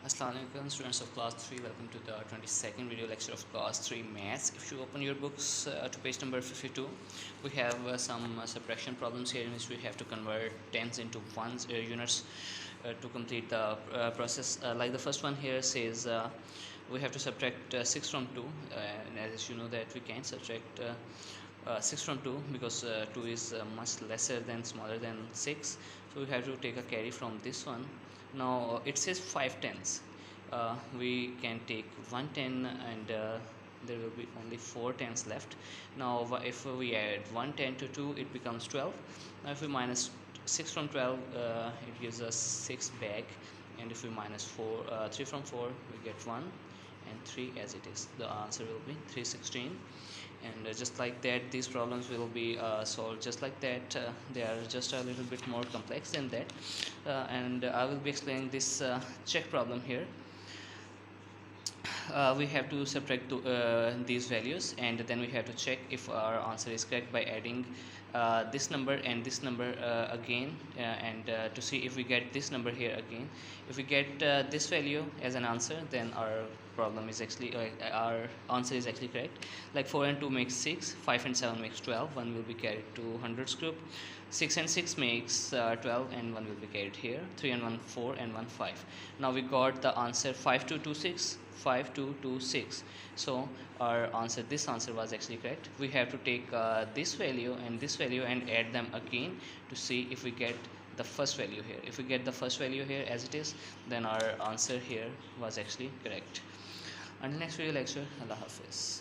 Assalamualaikum students of class 3, welcome to the 22nd video lecture of class 3 maths. If you open your books to page number 52, we have some subtraction problems here in which we have to convert tens into ones units to complete the process. Like the first one here says we have to subtract 6 from 2, and as you know that we can subtract 6 from 2 because 2 is much lesser than smaller than 6, so we have to take a carry from this one. Now it says 5 tens. We can take 1 10 and there will be only 4 tens left. Now if we add 1 10 to 2, it becomes 12. Now if we minus 6 from 12, it gives us 6 back, and if we minus 3 from 4, we get 1 and 3 as it is. The answer will be 316. And just like that, these problems will be solved just like that. They are just a little bit more complex than that, and I will be explaining this check problem here. We have to subtract these values, and then we have to check if our answer is correct by adding this number and this number again, and to see if we get this number here again. If we get this value as an answer, then our problem is actually our answer is actually correct. Like 4 and 2 makes 6, 5 and 7 makes 12, 1 will be carried to hundreds group. 6 and 6 makes 12, and 1 will be carried here. 3 and 1 4, and 1 5. Now we got the answer 5226, 5226. So our answer, this answer was actually correct. We have to take this value and add them again to see if we get the first value here. If we get the first value here as it is, then our answer here was actually correct. Until next video lecture, Allah Hafiz.